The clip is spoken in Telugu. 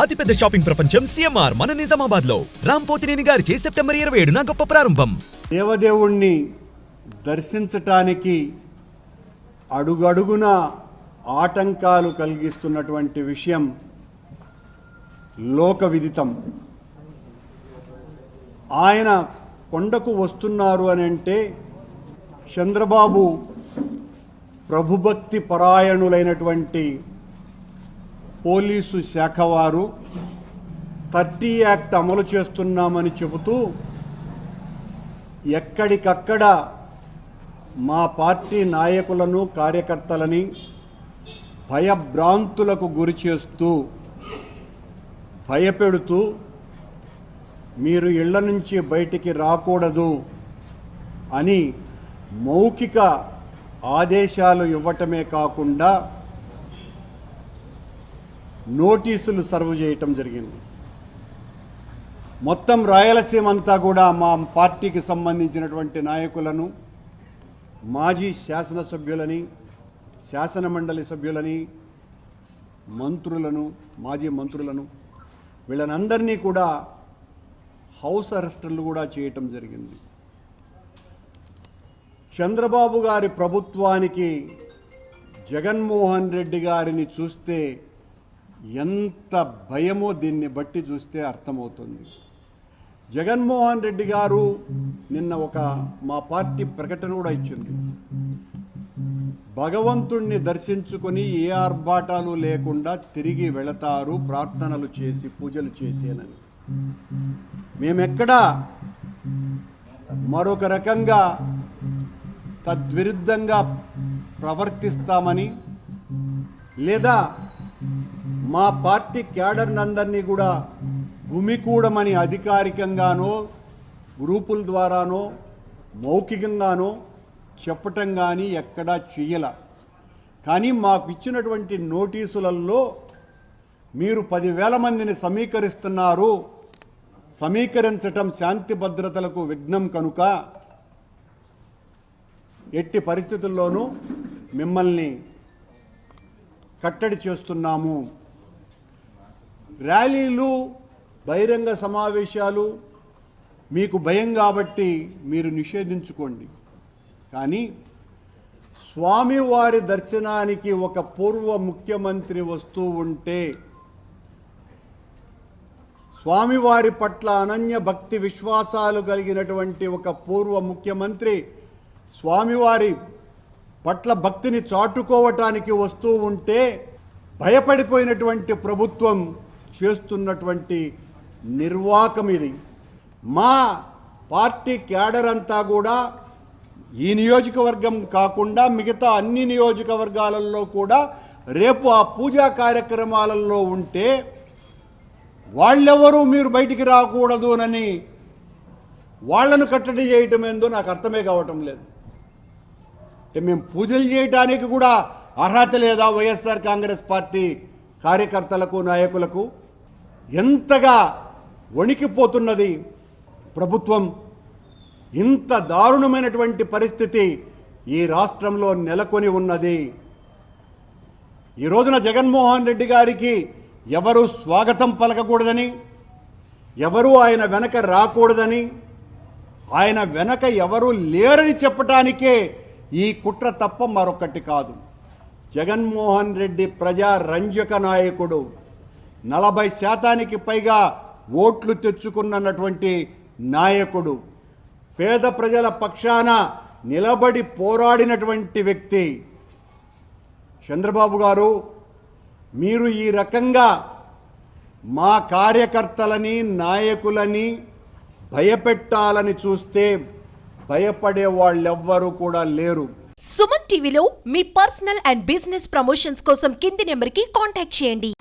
అతిపెద్ద షాపింగ్ ప్రపంచం సిఎంఆర్ మన నిజామాబాద్ లో రాంపోతినేని గారిచే సెప్టెంబర్ 27న గొప్ప ప్రారంభం. దేవదేవుణ్ణి దర్శించటానికి అడుగడుగున ఆటంకాలు కలిగిస్తున్నటువంటి విషయం లోక విదితం. ఆయన కొండకు వస్తున్నారు అని అంటే చంద్రబాబు ప్రభుభక్తి పరాయణులైనటువంటి పోలీసు శాఖ వారు 30 యాక్ట్ అమలు చేస్తున్నామని చెబుతూ ఎక్కడికక్కడ మా పార్టీ నాయకులను కార్యకర్తలని భయభ్రాంతులకు గురి చేస్తూ భయపెడుతూ మీరు ఇళ్ల నుంచి బయటికి రాకూడదు అని మౌఖిక ఆదేశాలు ఇవ్వటమే కాకుండా నోటీసులు సర్వ్ చేయటం జరిగింది. మొత్తం రాయలసీమ అంతా కూడా మా పార్టీకి సంబంధించినటువంటి నాయకులను, మాజీ శాసనసభ్యులని, శాసనమండలి సభ్యులని, మంత్రులను, మాజీ మంత్రులను వీళ్ళనందరినీ కూడా హౌస్ అరెస్టులు కూడా చేయటం జరిగింది. చంద్రబాబు గారి ప్రభుత్వానికి జగన్మోహన్ రెడ్డి గారిని చూస్తే ఎంత భయమో దీన్ని బట్టి చూస్తే అర్థమవుతుంది. జగన్మోహన్ రెడ్డి గారు నిన్న మా పార్టీ ప్రకటన కూడా ఇచ్చింది. భగవంతుణ్ణి దర్శించుకొని ఏ ఆర్భాటాలు లేకుండా తిరిగి వెళతారు ప్రార్థనలు చేసి పూజలు చేసేనని. మేమెక్కడా మరొక రకంగా తద్విరుద్ధంగా ప్రవర్తిస్తామని లేదా మా పార్టీ క్యాడర్నందరినీ కూడా గుమికూడమని అధికారికంగానో గ్రూపుల ద్వారానో మౌఖికంగానో చెప్పటం కానీ ఎక్కడా చెయ్యల. కానీ మాకు ఇచ్చినటువంటి నోటీసులలో మీరు 10,000 మందిని సమీకరిస్తున్నారు, సమీకరించటం శాంతి భద్రతలకు విఘ్నం కనుక ఎట్టి పరిస్థితుల్లోనూ మిమ్మల్ని కట్టడి చేస్తున్నాము. ర్యాలీలు, బహిరంగ సమావేశాలు మీకు భయం కాబట్టి మీరు నిషేధించుకోండి. కానీ స్వామివారి దర్శనానికి ఒక పూర్వ ముఖ్యమంత్రి వస్తూ ఉంటే, స్వామివారి పట్ల అనన్య భక్తి విశ్వాసాలు కలిగినటువంటి ఒక పూర్వ ముఖ్యమంత్రి స్వామివారి పట్ల భక్తిని చాటుకోవటానికి వస్తూ ఉంటే భయపడిపోయినటువంటి ప్రభుత్వం చేస్తున్నటువంటి నిర్వాకం ఇది. మా పార్టీ క్యాడర్ అంతా కూడా ఈ నియోజకవర్గం కాకుండా మిగతా అన్ని నియోజకవర్గాలలో కూడా రేపు ఆ పూజా కార్యక్రమాలలో ఉంటే వాళ్ళెవరూ మీరు బయటికి రాకూడదు అని వాళ్లను కట్టడి చేయటం ఏందో నాకు అర్థమే కావటం లేదు. అంటే మేము పూజలు చేయటానికి కూడా అర్హత లేదా వైఎస్ఆర్ కాంగ్రెస్ పార్టీ కార్యకర్తలకు, నాయకులకు? ఎంతగా వణికిపోతున్నది ప్రభుత్వం. ఇంత దారుణమైనటువంటి పరిస్థితి ఈ రాష్ట్రంలో నెలకొని ఉన్నది. ఈ రోజున జగన్మోహన్ రెడ్డి గారికి ఎవరు స్వాగతం పలకకూడదని, ఎవరు ఆయన వెనక రాకూడదని, ఆయన వెనక ఎవరు లేరని చెప్పటానికే ఈ కుట్ర తప్ప మరొకటి కాదు. జగన్మోహన్ రెడ్డి ప్రజా రంజక నాయకుడు, 40% పైగా ఓట్లు తెచ్చుకున్నటువంటి నాయకుడు, పేద ప్రజల పక్షాన నిలబడి పోరాడినటువంటి వ్యక్తి చంద్రబాబు గారు. మీరు ఈ రకంగా మా కార్యకర్తలని, నాయకులని భయపెట్టాలని చూస్తే భయపడే వాళ్ళెవ్వరూ కూడా లేరు. సుమన్ టీవీలో మీ పర్సనల్ అండ్ బిజినెస్ ప్రమోషన్స్ కోసం కింది నెంబర్కి కాంటాక్ట్ చేయండి.